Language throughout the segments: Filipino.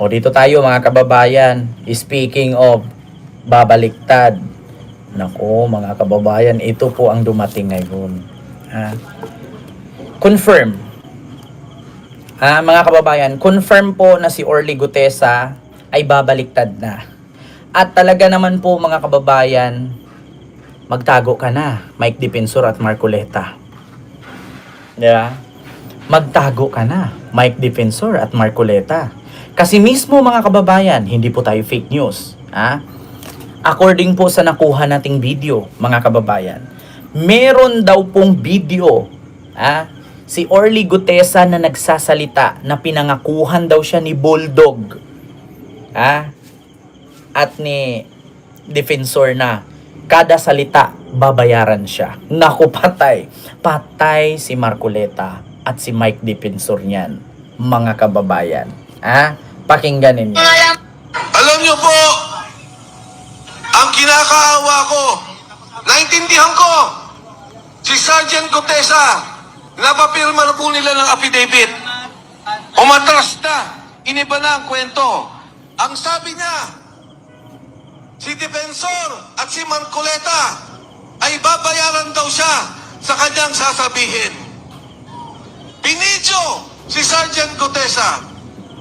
O dito tayo mga kababayan. Speaking of babaliktad. Nako mga kababayan, ito po ang dumating ngayon. Ha? Confirm. Mga kababayan, confirm po na si Orly Gutesa ay babaliktad na. At talaga naman po mga kababayan, magtago ka na, Mike Defensor at Marcoleta. Diba? Magtago ka na, Mike Defensor at Marcoleta. Kasi mismo mga kababayan, hindi po tayo fake news. According po sa nakuha nating video, mga kababayan, meron daw pong video, si Orly Gutesa na nagsasalita na pinangakuhan daw siya ni Bulldog, at ni Defensor na kada salita babayaran siya. Naku, patay. Patay si Marcoleta at si Mike Defensor niyan, mga kababayan. Pakinggan ninyo. Alam niyo po, ang kinakaawa ko, naintindihan ko, si Sergeant Gutesa, napapirma na po nila ng affidavit. Umatras na, iniba na ang kwento. Ang sabi niya, si Defensor at si Marcoleta ay babayaran daw siya sa kanyang sasabihin. Binidyo si Sergeant Gutesa,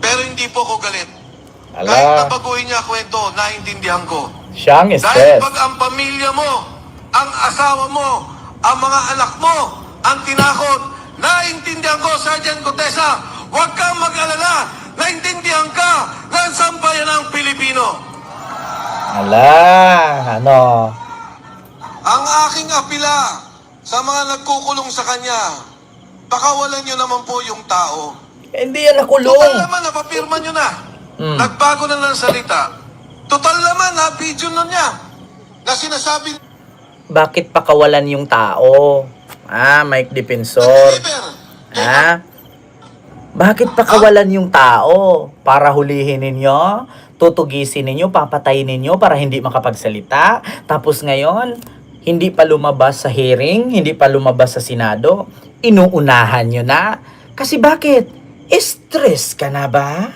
pero hindi po ko galit. Kahit nabaguhin niya kwento, naintindihan ko. Siyang Dahil stress. pag ang pamilya mo, ang asawa mo, ang mga anak mo, ang tinakot, naintindihan ko, Sergeant Gutesa, huwag kang mag-alala, naintindihan ka ng sambayan ng Pilipino. Ano? Ang aking apila sa mga nagkukulong sa kanya, pakawalan niyo naman po yung tao. Hindi yan nakulong. Total naman, napapirma niyo na. Nagbago na ng salita. Total naman, na-video na niya. Na sinasabi... Bakit pakawalan yung tao? Mike Defensor. Bakit pakawalan yung tao? Para hulihin ninyo? Tutugisin ninyo? Papatayin ninyo para hindi makapagsalita? Tapos ngayon, hindi pa lumabas sa hearing? Hindi pa lumabas sa Senado? Inuunahan nyo na? Kasi bakit? Stress ka na ba?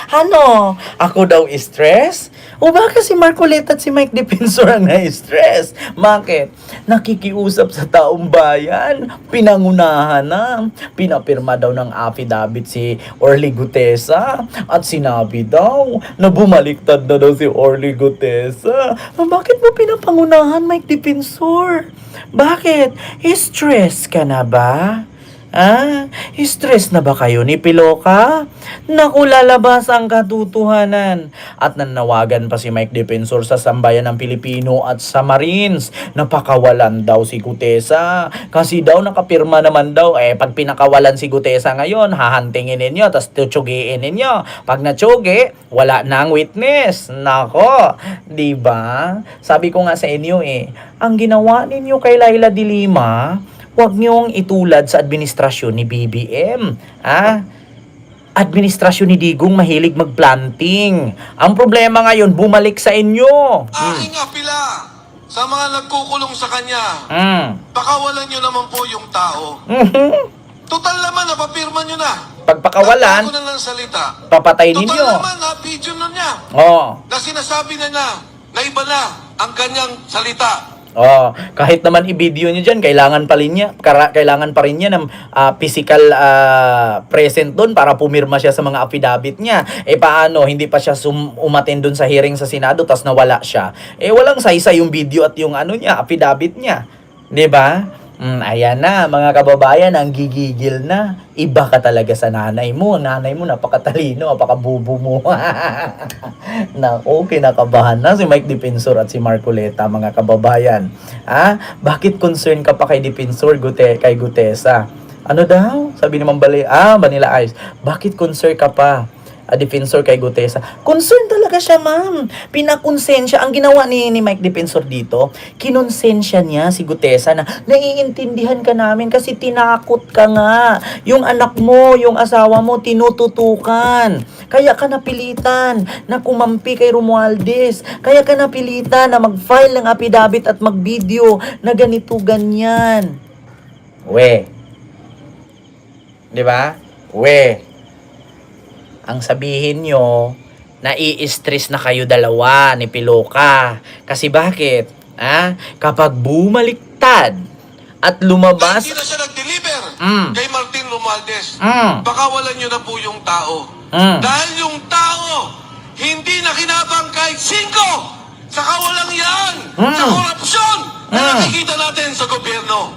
Ano? Ako daw stress? O baka si Marcoleta at si Mike Defensor ang na-stress? Bakit? Nakikiusap sa taong bayan. Pinangunahan na. Pinapirma daw ng affidavit si Orly Gutesa. At sinabi daw na bumaliktad na daw si Orly Gutesa. Bakit mo pinapangunahan, Mike Defensor? Bakit? Stress ka na ba? Stress na ba kayo ni Piloka? Naku, lalabas ang katotohanan. At nanawagan pa si Mike Defensor sa sambayan ng Pilipino at sa Marines. Napakawalan daw si Gutesa. Kasi daw nakapirma naman daw. Pag pinakawalan si Gutesa ngayon, hahantingin ninyo, tapos tutsugiin ninyo. Pag natsugi, wala na ang witness. Nako, diba? Sabi ko nga sa inyo ang ginawa ninyo kay Laila de Lima, huwag niyong itulad sa administrasyon ni BBM. Administrasyon ni Digong mahilig magplanting. Ang problema ngayon, bumalik sa inyo. Aking apila sa mga nagkukulong sa kanya, pakawalan niyo naman po yung tao. Total naman, napapirma niyo na. Pagpakawalan, Nagbago na ng salita. papatay Total ninyo. naman, na-video na niya. Na sinasabi na iba na ang kanyang salita. Kahit naman i-video nyo dyan, kailangan pa rin niya ng physical present doon para pumirma siya sa mga affidavit niya. Paano? Hindi pa siya umattend doon sa hearing sa Senado, tas nawala siya. Walang saysay yung video at yung affidavit niya. 'Di ba? Ayan na, mga kababayan, ang gigigil na. Iba ka talaga sa nanay mo. Nanay mo, napakatalino, napakabubo mo. Naku, kinakabahan na si Mike Defensor at si Marcoleta, mga kababayan. Bakit concern ka pa kay Defensor, kay Gutesa? Ano daw? Sabi naman Vanilla Ice. Bakit concern ka pa? Defensor kay Gutesa. Concern talaga siya, ma'am. Pinakonsensya. Ang ginawa ni Mike Defensor dito, kinonsensya niya si Gutesa na naiintindihan ka namin kasi tinakot ka nga. Yung anak mo, yung asawa mo, tinututukan. Kaya ka napilitan na kumampi kay Romualdez. Kaya ka napilitan na mag-file ng affidavit at mag-video na ganito, ganyan. We. Di ba? We. ang sabihin nyo, nai-stress na kayo dalawa ni Piloka. Kasi bakit? Kapag bumaliktad at lumabas... Hindi na siya nag-deliver Mm. kay Martin Romualdez. Mm. Nyo na po yung tao. Mm. Dahil yung tao, hindi na kinabang kahit 5 sa kawalang yan, sa korupsyon na nakikita natin sa gobyerno.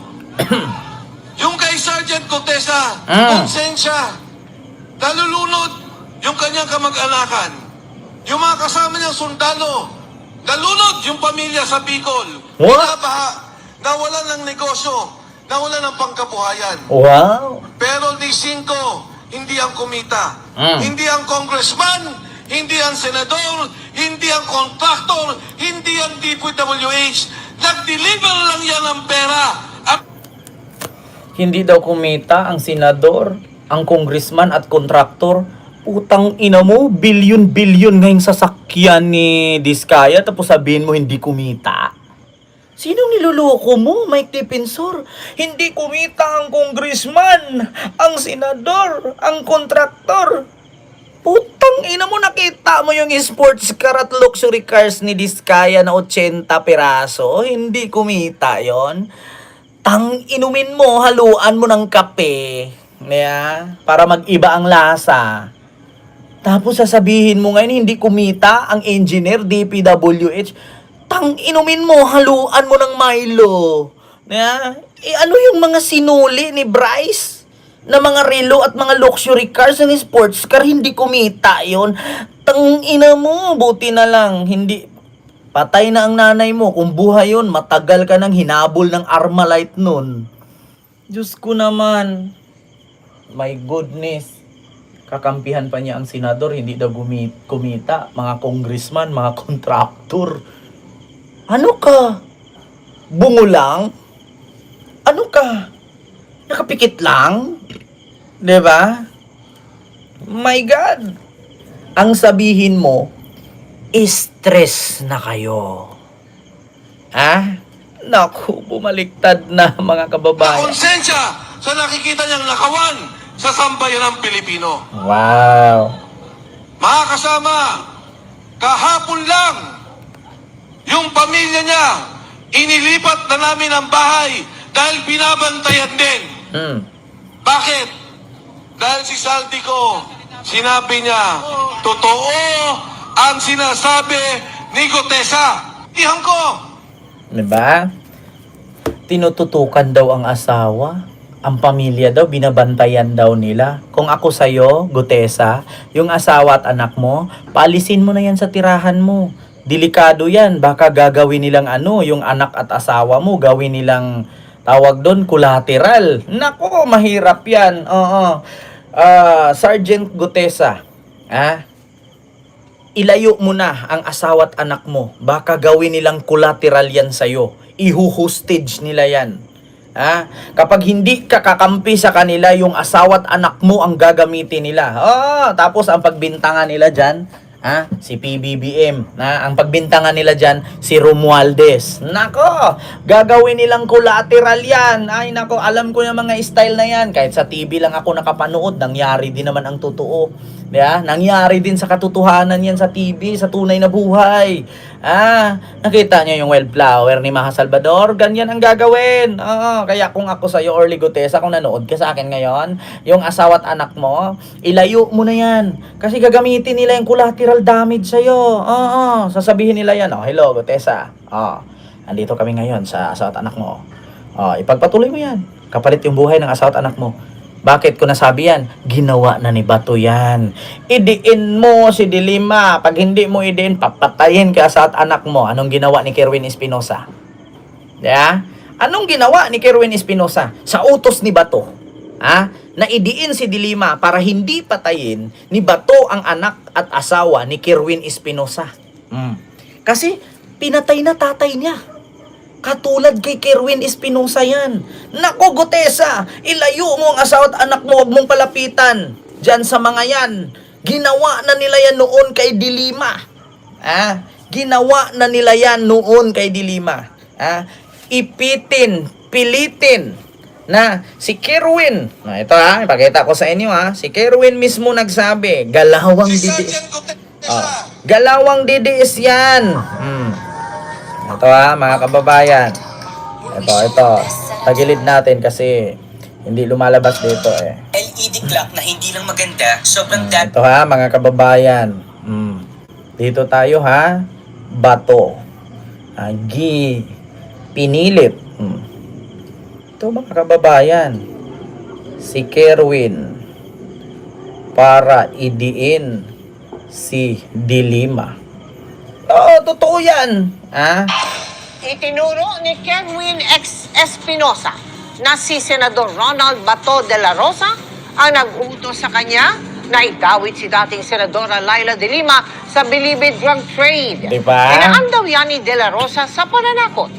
Yung kay Sergeant Contesa, konsensya, nalulunod yung kanyang kamag-anakan. Yung mga kasama niyang sundalo, nalunod yung pamilya sa Bicol. What? Binabaha, nawalan ng negosyo, nawalan ng pangkabuhayan. Wow! Pero ni Cinco, hindi ang kumita. Mm. Hindi ang congressman, hindi ang senador, hindi ang contractor, hindi ang DPWH. Nag-deliver lang yan ng pera. At Hindi daw kumita ang senador, ang congressman at kontraktor. Putang ina mo, bilyon-bilyon ngayong sasakyan ni Diskaya tapos sabihin mo hindi kumita. Sinong niloloko mo, Mike Defensor? Hindi kumita ang congressman, ang senador, ang kontraktor. Putang ina mo, nakita mo yung sports car at luxury cars ni Diskaya na 80 piraso. Hindi kumita yon. Tang inumin mo, haluan mo ng kape. Para mag-iba ang lasa. Tapos sasabihin mo ngayon, hindi kumita ang engineer, DPWH. Tang inumin mo, haluan mo ng Milo. Ano yung mga sinuli ni Bryce? Na mga relo at mga luxury cars and sports car, hindi kumita yon. Tang ina mo, buti na lang, hindi. Patay na ang nanay mo. Kung buhay yun, matagal ka nang hinabol ng Armalite nun. Diyos ko naman. My goodness. Kakampihan pa niya ang senador, hindi daw kumita. Mga congressman, mga kontraktor. Ano ka? Bungo lang? Ano ka? Nakapikit lang? 'Di ba? My God. Ang sabihin mo, stress na kayo. Naku, bumaliktad na mga kababayan. konsensya sa nakikita niyang nakawan sa sambayan ng Pilipino. Wow. Mga kasama, kahapon lang, yung pamilya niya, inilipat na namin ang bahay dahil binabantayan din. Bakit? Dahil si Saldico, sinabi niya, totoo ang sinasabi ni Gutesa. Ihan ko. Diba? Tinututukan daw ang asawa. Ang pamilya daw, binabantayan daw nila. Kung ako sa'yo, Gutesa, yung asawa at anak mo, paalisin mo na yan sa tirahan mo. Delikado yan. Baka gagawin nilang yung anak at asawa mo, gawin nilang, tawag doon, collateral. Nako, mahirap yan. Sergeant Gutesa, ilayo mo na ang asawa at anak mo. Baka gawin nilang collateral yan sa'yo. Ihu-hostage nila yan. Kapag hindi ka kakampi sa kanila, yung asawa at anak mo ang gagamitin nila. Tapos ang pagbintangan nila dyan, si PBBM. Ang pagbintangan nila dyan, si Romualdez. Nako, gagawin nilang collateral yan. Ay nako, alam ko yung mga style na yan. Kahit sa TV lang ako nakapanood, nangyari din naman ang totoo. Nangyari din sa katotohanan yan sa TV, sa tunay na buhay. Nakita niyo yung wildflower ni Maha Salvador? Ganyan ang gagawin. Kaya kung ako sa'yo, Orly Gutesa, kung nanood ka sa akin ngayon, yung asawa at anak mo, ilayo mo na yan. Kasi gagamitin nila yung collateral damage sa'yo. Sasabihin nila yan, hello Gutesa. Andito kami ngayon sa asawa at anak mo. Ipagpatuloy mo yan. Kapalit yung buhay ng asawa at anak mo. Bakit ko nasabi yan? Ginawa na ni Bato yan. Idiin mo si Dilima. Pag hindi mo idiin, papatayin ka sa anak mo. Anong ginawa ni Kerwin Espinosa? Anong ginawa ni Kerwin Espinosa? Sa utos ni Bato. Na idiin si Dilima para hindi patayin ni Bato ang anak at asawa ni Kerwin Espinosa. Kasi pinatay na tatay niya. Katulad kay Kerwin Espinosa yan. Nako Gutesa, ilayo mo ang asawa at anak mo, huwag mong palapitan. Diyan sa mga yan. Ginawa na nila yan noon kay Dilima. Ginawa na nila yan noon kay Dilima. Ipitin, pilitin na si Kerwin, ito ha, ipakita ko sa inyo ha, si Kerwin mismo nagsabi, galawang Si DDS. Sergeant Gutesa. Galawang DDS yan. Ito ha, mga kababayan. Ito. Tagilid natin kasi hindi lumalabas dito eh. LED clock na hindi lang maganda, sobrang dami. Ito ha, mga kababayan. Dito tayo ha. Bato. Pinilit. Ito mga kababayan. Si Kerwin para idiin si Dilima. Oo, totoo yan. Itinuro ni Kerwin X. Espinosa na si Senador Ronald Bato de la Rosa ang nag-utos sa kanya na igawit si dating Senadora Laila de Lima sa bilibid drug trade. Diba? Inaan daw yan ni de la Rosa sa pananakot.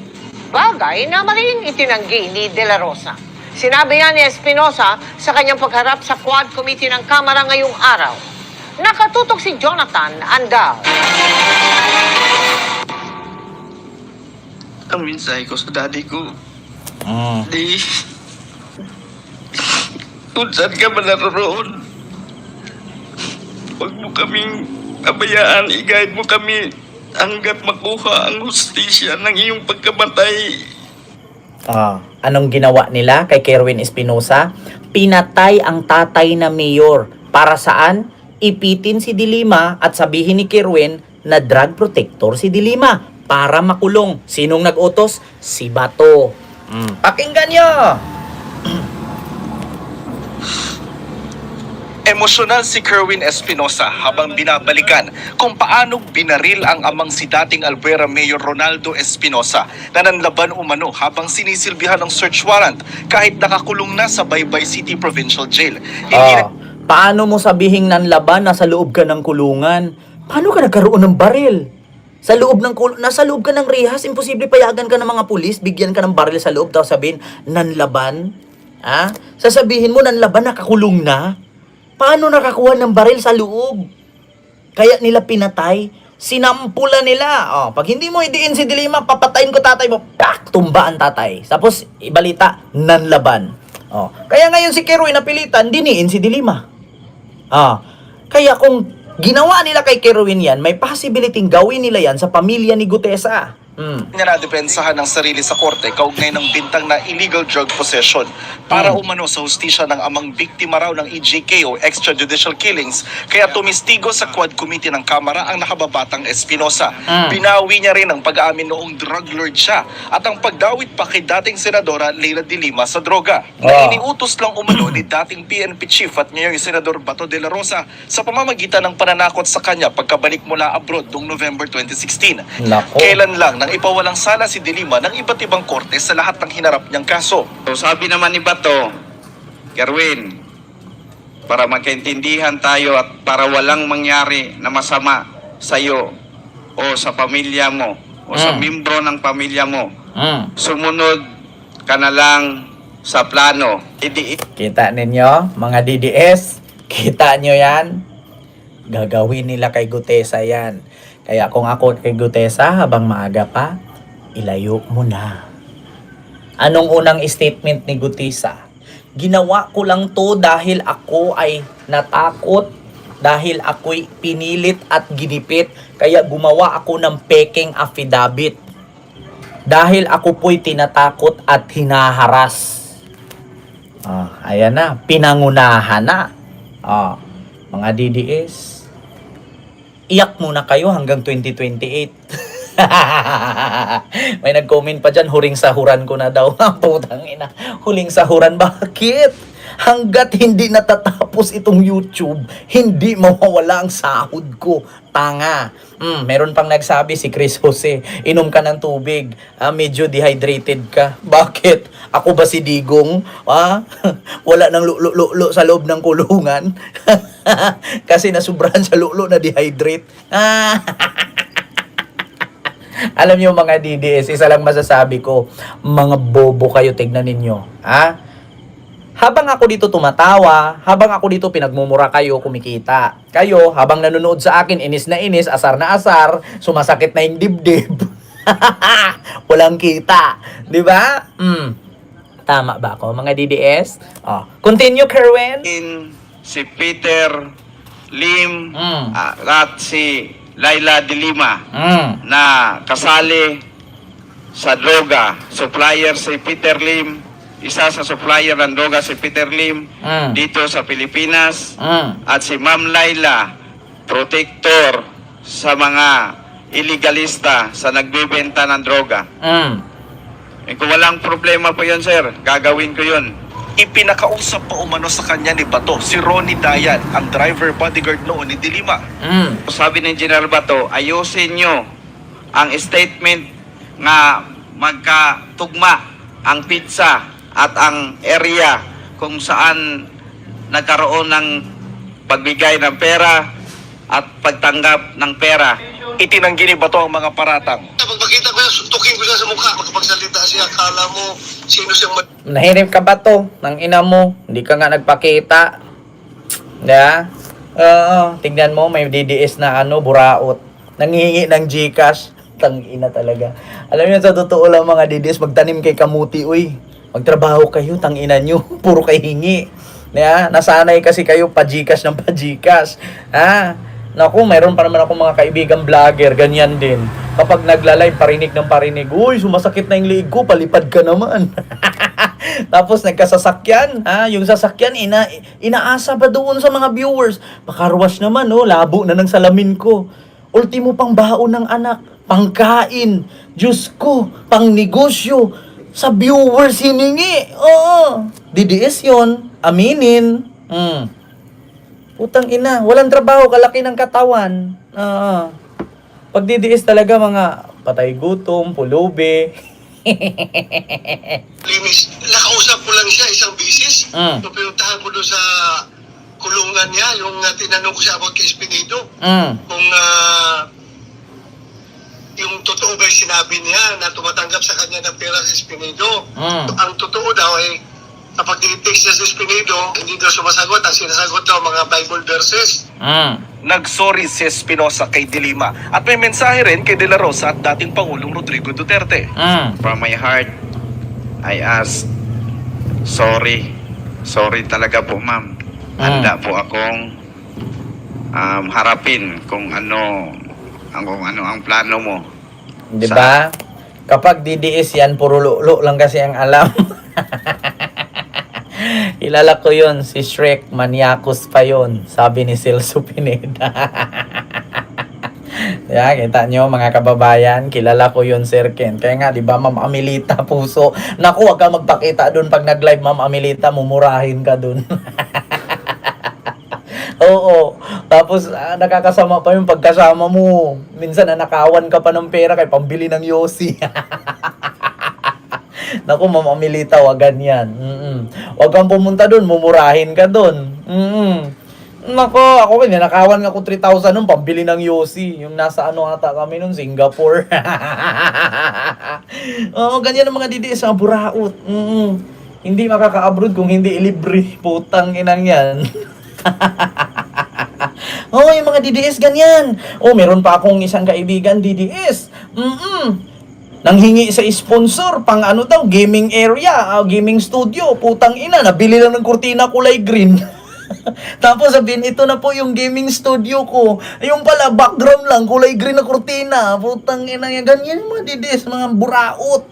Bagay na maling itinanggi ni de la Rosa. Sinabi yan ni Espinosa sa kanyang pagharap sa Quad Committee ng Kamara ngayong araw. Nakatutok si Jonathan Andal. Ang mensahe ko sa daddy ko, di, kung saan ka man naroon, huwag mo kaming abayaan, i-guide mo kami hanggat makuha ang hustisya ng iyong pagkamatay. Anong ginawa nila kay Kerwin Espinosa? Pinatay ang tatay na mayor. Para saan? Ipitin si Dilima at sabihin ni Kerwin na drug protector si Dilima para makulong. Sinong nag-utos? Si Bato. Pakinggan nyo! Emosyonal si Kerwin Espinosa habang binabalikan kung paano binaril ang amang si dating Albuera Mayor Ronaldo Espinosa na nanlaban umano habang sinisilbihan ng search warrant kahit nakakulong na sa Baybay City Provincial Jail. Paano mo sabihing nanlaban na sa loob ka ng kulungan? Paano ka nagkaroon ng baril? Sa loob ng nasa loob ka ng rehas, imposible payagan ka ng mga pulis, bigyan ka ng baril sa loob, tapos sabihin, nanlaban? Sasabihin mo, nanlaban, nakakulong na? Paano nakakuha ng baril sa loob? Kaya nila pinatay, sinampula nila. Pag hindi mo idiin si Dilima, papatayin ko tatay mo, pak, tumba ang tatay. Tapos, ibalita, nanlaban. Kaya ngayon si Kerwin napilitan, diniin si Dilima. Kaya kung ginawa nila kay Kerwin yan, may possibility gawin nila yan sa pamilya ni Gutesa. Niya nadepensahan ng sarili sa korte kaugnay ng bintang na illegal drug possession para umano sa hustisya ng amang biktima raw ng EJK o extrajudicial killings kaya tumistigo sa Quad Committee ng Kamara ang nakababatang Espinosa. Binawi niya rin ang pag-aamin noong drug lord siya at ang pagdawit pa kay dating Senadora Leila de Lima sa droga na iniutos lang umano ni dating PNP Chief at ngayong Senador Bato de la Rosa sa pamamagitan ng pananakot sa kanya pagkabalik mula abroad noong November 2016. Nako. Kailan lang nang ipawalang sala si De Lima ng iba't ibang korte sa lahat ng hinarap niyang kaso. So sabi naman ni Bato, Kerwin, para magkaintindihan tayo at para walang mangyari na masama sa iyo o sa pamilya mo o sa membro ng pamilya mo, sumunod ka na lang sa plano. Kita ninyo, mga DDS? Kita nyo yan? Gagawin nila kay Gutesa yan. Kaya kung ako kay Gutesa, habang maaga pa, ilayo mo na. Anong unang statement ni Gutesa? Ginawa ko lang to dahil ako ay natakot, dahil ako'y pinilit at ginipit, kaya gumawa ako ng peking affidavit. Dahil ako po'y tinatakot at hinaharas. Ayan na, pinangunahan na. Mga DDS, iyak muna kayo hanggang 2028. May nag-comment pa dyan, huling sahuran ko na daw. Putang ina, huling sahuran, bakit? Hanggat hindi natatapos itong YouTube, hindi mawawala ang sahod ko. Tanga. Meron pang nagsabi si Chris Jose, inom ka ng tubig, medyo dehydrated ka. Bakit? Ako ba si Digong? Wala nang lulo sa loob ng kulungan. Kasi nasubrahan sa lulo na dehydrate. Alam niyo mga DDS, isa lang masasabi ko, mga bobo kayo, tignan ninyo. Habang ako dito tumatawa, habang ako dito pinagmumura kayo, kumikita. Kayo, habang nanonood sa akin, inis na inis, asar na asar, sumasakit na yung dibdib. Walang kita. Di ba? Tama ba ako, mga DDS? Oh, continue, Kerwin. Si Peter Lim Mm. at si Laila de Lima Mm. na kasali sa droga. Supplier si Peter Lim, isa sa supplier ng droga si Peter Lim Mm. dito sa Pilipinas. Mm. At si Ma'am Laila, protector sa mga illegalista sa nagbebenta ng droga. Mm. Kung walang problema po yun, sir, gagawin ko yun. Ipinakausap pa umano sa kanya ni Bato si Ronnie Dayan, ang driver bodyguard noon ni Dilima. Mm. Sabi ni General Bato, ayusin nyo ang statement nga magkatugma ang pizza at ang area kung saan nagkaroon ng pagbigay ng pera at pagtanggap ng pera. Itinanggi ni Bato ang mga paratang. Pag makita ko yan, suntukin ko siya sa mukha. Magkapagsalita siya, akala mo sino siyang Nahinip ka ba to? Nang ina mo, hindi ka nga nagpakita. Yeah? Tignan mo, may DDS na buraot. Nanghihingi ng GCash. Tang ina talaga. Alam niyo, sa totoo lang mga DDS, magtanim kay kamuti, uy. Magtrabaho kayo, tang ina nyo. Puro kay hingi. Yeah? Nasanay kasi kayo pa-GCash ng pa-GCash. Naku, mayroon pa naman ako mga kaibigang vlogger, ganyan din. Kapag nagla-live, parinig ng parinig, uy, sumasakit na yung liig ko, palipad ka naman. Tapos nagkasasakyan, yung sasakyan, inaasa ba doon sa mga viewers? Makarwash naman, labo na ng salamin ko. Ultimo pang baon ng anak, pangkain, Diyos ko, pang negosyo, sa viewers hiningi. Oo, DDS yon, aminin. Putang ina, walang trabaho, kalaki ng katawan. Pag DDS talaga mga patay gutom, pulubi. linis. Nakausap ko lang siya isang bisis. Mm. Nung pinuntahan ko doon sa kulungan niya, yung tinanong ko siya about kay Espinido. Kung yung totoo ba yung sinabi niya na tumatanggap sa kanya ng pera si Espinido. Ang totoo daw ay kapag i-text niya si Espinido, hindi daw sumasagot. Ang sinasagot daw mga Bible verses. Nagsorry si Espinosa kay Dilima at may mensahe rin kay De La Rosa at dating Pangulong Rodrigo Duterte. From my heart, I ask, sorry. Sorry talaga po, ma'am. Handa po akong harapin kung ano ang plano mo. Di ba? Kapag DDS yan, puro lulo lang kasi ang alam. Kilala ko yun, si Shrek, Maniacos pa yun, sabi ni Celso Pineda. Yeah, kita nyo mga kababayan, kilala ko yun, Sir Ken. Kaya nga, di ba, Ma'am Amelita Puso, naku, wag ka magpakita dun pag nag-live, Ma'am Amelita, mumurahin ka dun. Oo, tapos nakakasama pa yung pagkasama mo. Minsan nanakawan ka pa ng pera kay pambili ng Yossi. Naku, Ma'am Amelita, wag ganyan. Wag kang pumunta doon, mumurahin ka doon. Naku, ako ninakawan nga ko 3,000 nung pambili ng Yossi. Yung nasa ata kami nung Singapore. Oo, ganyan ang mga DDS, mga buraot. Hindi makaka-abroad kung hindi ilibre. Putang inang yan. Yung mga DDS ganyan. Meron pa akong isang kaibigan DDS. Nanghingi sa sponsor pang gaming area, gaming studio. Putang ina, nabili lang ng kurtina kulay green. Tapos sabihin, ito na po yung gaming studio ko. Yung pala, background lang, kulay green na kurtina. Putang ina yan. Ganyan yung mga DDS, mga buraot.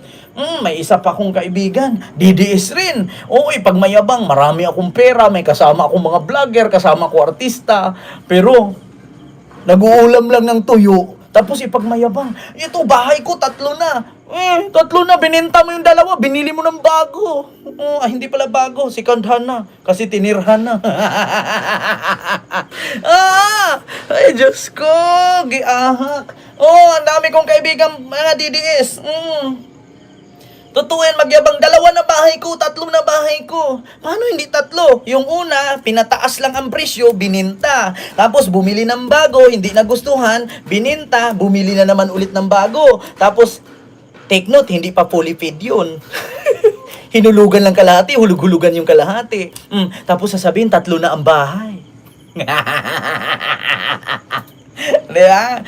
May isa pa akong kaibigan, DDS rin. Pag mayabang, marami akong pera, may kasama akong mga vlogger, kasama ko artista. Pero, nag-uulam lang ng tuyo. Tapos ipagmayabang, ito bahay ko, 3 na. 3 na, binenta mo yung 2, binili mo ng bago. Hindi pala bago, second hand na. Kasi tinirhan na. Ay, Diyos ko, giahak. Ang dami kong kaibigan, mga DDS. Totoo yan, magyabang 2 na bahay ko, 3 na bahay ko. Paano hindi 3? Yung una, pinataas lang ang presyo, bininta. Tapos bumili ng bago, hindi nagustuhan, bininta, bumili na naman ulit ng bago. Tapos, take note, hindi pa fully paid yun. Hinulugan lang kalahati, hulug-hulugan yung kalahati. Tapos sasabihin, 3 na ang bahay. Diba?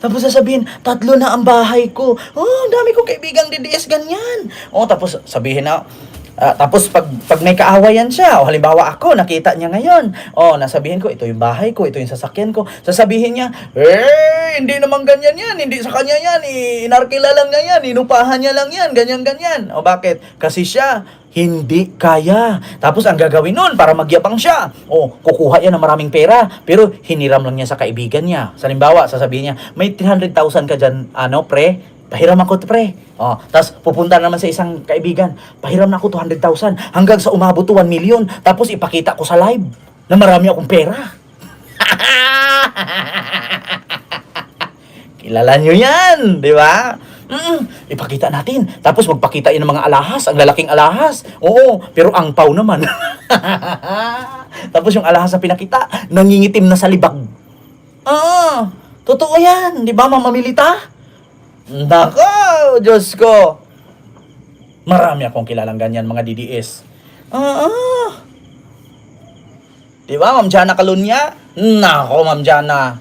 Tapos sasabihin, 3 na ang bahay ko. Ang dami kong kaibigang DDS ganyan. Tapos sabihin na, Tapos pag may kaawayan siya, o halimbawa ako, nakita niya ngayon, nasabihin ko, ito yung bahay ko, ito yung sasakyan ko, sasabihin niya, hindi naman ganyan yan, hindi sa kanya yan, inarkila lang niya yan, inupahan niya lang yan, ganyan-ganyan. O bakit? Kasi siya, hindi kaya. Tapos ang gagawin nun, para magyabang siya, kukuha yan ng maraming pera, pero hiniram lang niya sa kaibigan niya. Sa halimbawa, sasabihin niya, may 300,000 ka dyan, pre, pahiram ako, pre. Tapos pupunta naman sa isang kaibigan, pahiram na ako 200,000 hanggang sa umabot to 1 million. Tapos ipakita ko sa live na marami akong pera. Kilala nyo yan, di ba? Ipakita natin. Tapos magpakita yun ng mga alahas, ang lalaking alahas. Oo, pero ang pau naman. Tapos yung alahas na pinakita, nangingitim na sa libag. Totoo yan, di ba, Mama Milita? Nako, Diyos ko. Marami akong kilalang ganyan, mga DDS. Di ba, Ma'am Jana Kalunya? Nako, Ma'am Jana.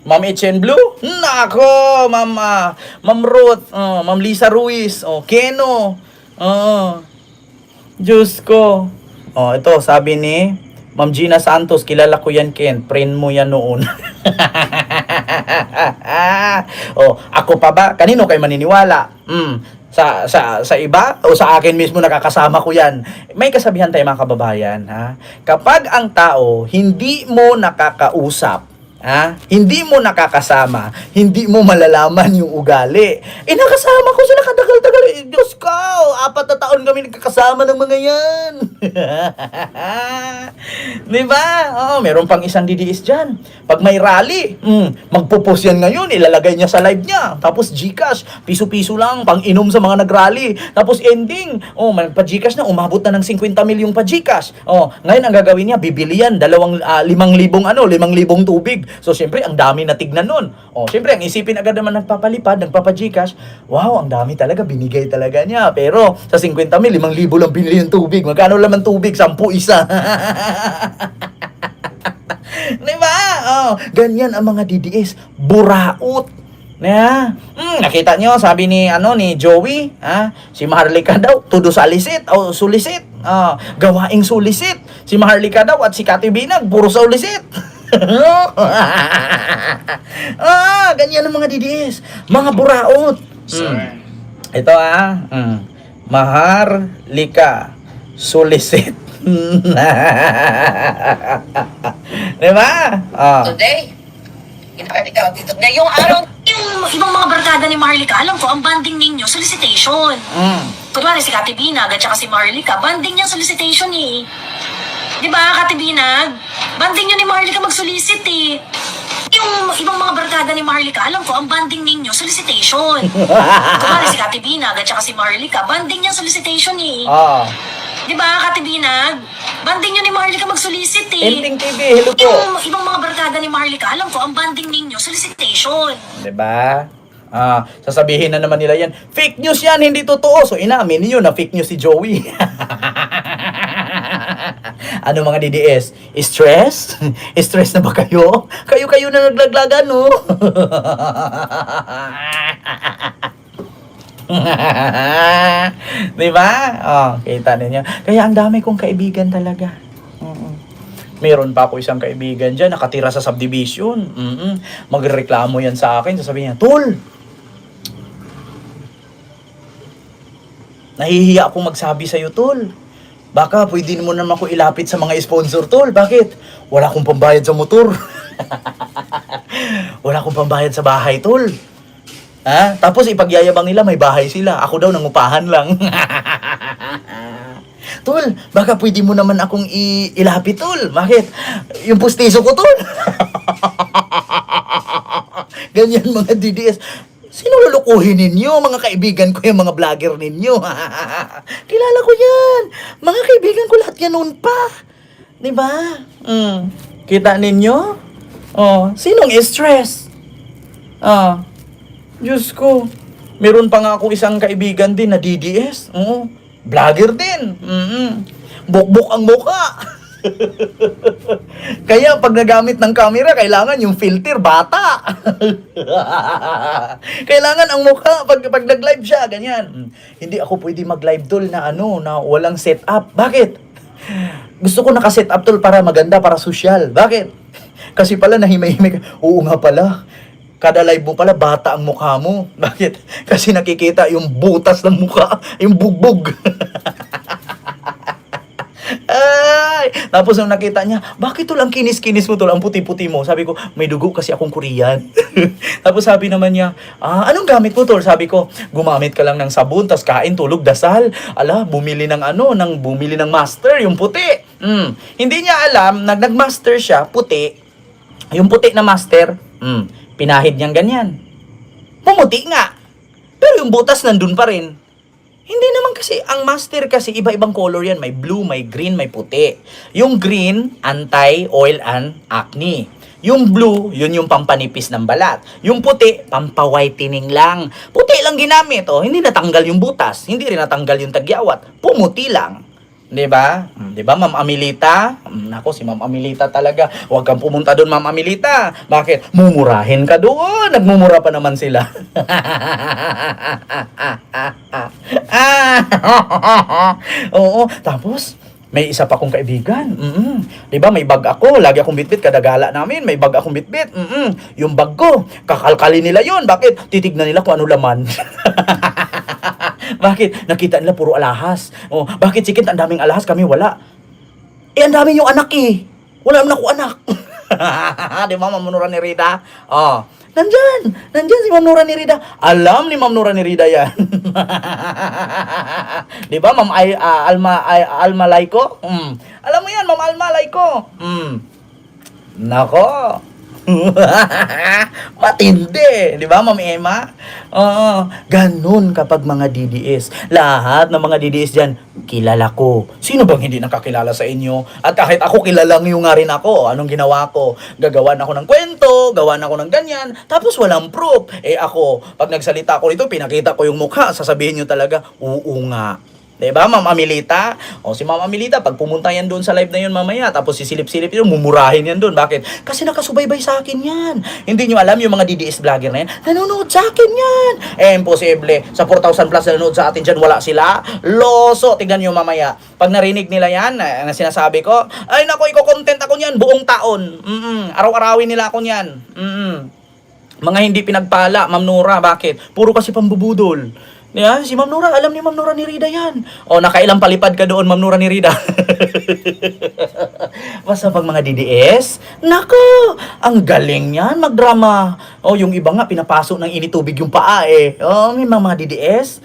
Ma'am Etienne Blue? Nako, Ma'am Ruth. Ma'am Lisa Ruiz. Keno. Diyos ko. Ito, sabi ni Ma'am Gina Santos, kilala ko yan, Ken. Friend mo yan noon. Ako pa ba? Kanino kayo maniniwala? Sa iba o sa akin mismo nakakasama ko yan. May kasabihan tayo, mga kababayan, ha? Kapag ang tao hindi mo nakakausap, hindi mo nakakasama, hindi mo malalaman yung ugali. Nakasama ko sila katagal-tagal. Diyos ko, 4 na taon kami nagkakasama ng mga yan. Diba? Meron pang isang DDS dyan. Pag may rally, magpo-post yan ngayon, ilalagay niya sa live niya. Tapos Gcash, piso-piso lang, pang inom sa mga nagrally. Tapos ending, magpa-Gcash na, umabot na ng 50 milyong pa Gcash. Ngayon ang gagawin niya, bibili yan, 5,000 tubig. So, siyempre, ang dami na tignan nun. Siyempre, ang isipin agad naman nagpapalipad, nagpapa-Gcash, wow, ang dami talaga, binigay talaga niya. Pero, sa 50 mil, 5,000 lang binili yung tubig. Magkano laman tubig? 10 isa. Diba? Ganyan ang mga DDS. Buraot. Nakita nyo, sabi ni Joey, si Maharlika daw, tudo salisit, o sulisit. Gawaing sulisit. Si Maharlika daw at si Kati Binag, puro sa ulisit. Ganyan ang mga DDS. Mga buraot. Ito Maharlika sulisit. Diba? Today, ngayong araw, yung ibang mga barkada ni Maharlika, alam ko, ang banding ninyo, solicitation. Kunwari si Kati Binag at saka si Maharlika, banding niya solicitation eh. Di ba, Kati Binag? Banding niyo ni Maharlika mag-solicit eh. Yung ibang mga barkada ni Maharlika, alam ko, ang banding ninyo, solicitation. Kunwari si Kati Binag at saka si Maharlika, banding niya solicitation eh. Di ba, Kati Binag? Banding nyo ni Maharlika mag-solicit eh. Ending TV, hello po. Yung ibang mga barkada ni Maharlika, alam ko, ang banding ninyo, solicitation. Diba? Sasabihin na naman nila yan, fake news yan, hindi totoo. So, inamin niyo na fake news si Joey. Ano mga DDS? Stress? Stress na ba kayo? Kayo na naglaglagan, no? Diba? Kita ninyo. Kaya ang dami kong kaibigan talaga. Meron pa ako isang kaibigan dyan, nakatira sa subdivision. Magreklamo yan sa akin. Sasabihin niya, Tol, nahihiya akong magsabi sa'yo, Tol. Baka pwede mo naman ako ilapit sa mga sponsor, Tol. Bakit? Wala akong pambayad sa motor. Wala akong pambayad sa bahay, Tol. Tapos ipagyayabang nila, may bahay sila. Ako daw, nangupahan lang. Tol, baka pwede mo naman akong ilapit, Tol. Bakit? Yung pustiso ko, Tol. Ganyan mga DDS. Sino lulukuhin ninyo? Mga kaibigan ko yung mga vlogger ninyo. Kilala ko yan. Mga kaibigan ko lahat yan noon pa. Diba? Kita ninyo? Sinong stress? Diyos ko. Meron pa nga akong isang kaibigan din na DDS. Vlogger din. Bukbuk ang muka. Kaya pag nagamit ng camera, kailangan yung filter bata. Kailangan ang mukha pag nag-live siya, ganyan. Hindi ako pwede mag-live tol na na walang setup. Bakit? Gusto ko naka-setup tol para maganda, para social. Bakit? Kasi pala nahimay-himay ka. Oo nga pala. Kada live mo pala, bata ang mukha mo. Bakit? Kasi nakikita yung butas ng mukha, yung bugbog. Ay! Tapos nung nakita niya, bakit tol ang kinis-kinis mo tol, ang puti-puti mo? Sabi ko, may dugo kasi akong Korean. Tapos sabi naman niya, anong gamit mo tol? Sabi ko, gumamit ka lang ng sabon, tas kain, tulog, dasal. Ala, bumili ng bumili ng master, yung puti. Hindi niya alam, nag-master siya, puti. Yung puti na master, pinahid niyang ganyan. Pumuti nga. Pero yung butas nandun pa rin. Hindi naman kasi, ang master kasi, iba-ibang color yan. May blue, may green, may puti. Yung green, anti-oil and acne. Yung blue, yun yung pampanipis ng balat. Yung puti, pampawhitening lang. Puti lang ginamit, hindi natanggal yung butas. Hindi rin natanggal yung tagyawat. Pumuti lang. Diba? Diba, Ma'am Amelita? Nako, si Ma'am Amelita talaga. Huwag kang pumunta doon, Ma'am Amelita. Bakit? Mumurahin ka doon. Nagmumura pa naman sila. Oo, tapos, may isa pa akong kaibigan. Diba, may bag ako. Lagi akong bitbit. Kada gala namin, may bag akong bitbit. Yung bag ko, kakalkali nila yon. Bakit? Titignan nila kung ano laman. Bakit? Nakita nila puro alahas. Bakit chicken? Ang daming alahas, kami wala. Ang dami yung anak eh. Wala naman ako anak. Di ba, Ma'am Nora ni Rida? Nandyan si Ma'am Nora ni Rida. Alam ni Ma'am Nora ni Rida yan. Di ba, Ma'am Alma Laiko? Alam mo yan, Ma'am Alma Laiko. Nako. Matindi, di ba, Ma'am Emma? Ganun kapag mga DDS. Lahat ng mga DDS dyan, kilala ko. Sino bang hindi nakakilala sa inyo? At kahit ako, kilala nyo nga rin ako. Anong ginawa ko? Gagawan ako ng kwento, gawan ako ng ganyan, tapos walang proof. Ako, pag nagsalita ko nito, pinakita ko yung mukha, sasabihin nyo talaga, oo nga. Diba, Ma'am Amelita? Si Ma'am Amelita, pag pumunta yan doon sa live na yun mamaya, tapos sisilip-silip yun, mumurahin yan doon. Bakit? Kasi nakasubaybay sa akin yan. Hindi nyo alam yung mga DDS vlogger na yan, nanonood sa akin yan. Imposible. Sa 4,000 plus na nanonood sa atin dyan, wala sila. Loso. Tignan nyo mamaya. Pag narinig nila yan, na sinasabi ko, ay nako, iko-content ako niyan buong taon. Araw-arawin nila ako niyan. Mga hindi pinagpala, Ma'am Nora. Bakit? Puro kasi pambubudol. Yan, si Ma'am Nora, alam ni Ma'am Nora ni Rida yan. Nakailang palipad ka doon, Ma'am Nora ni Rida. Basta pag mga DDS, nako, ang galing yan, magdrama. Yung iba nga, pinapasok ng init tubig yung paa may mga DDS,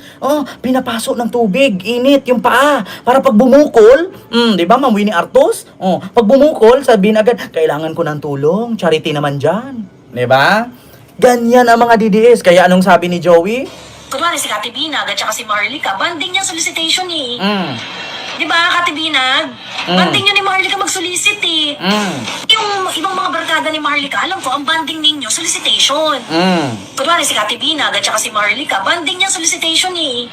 pinapasok ng tubig, init yung paa. Para pag bumukol, di ba, Ma'am Winnie Artos? Pag bumukol, sabihin agad, kailangan ko ng tulong, charity naman dyan. Di ba? Ganyan ang mga DDS. Kaya anong sabi ni Joey? Kunwari si Kati Binag at saka si Marlica, banding niya solicitation eh. Di ba, Kati Binag? Banding niya ni Marlica mag-solicit eh. Yung ibang mga barkada ni Marlica, alam ko, ang banding ninyo, solicitation. Kunwari si Kati Binag at saka si Marlica, banding niya solicitation eh.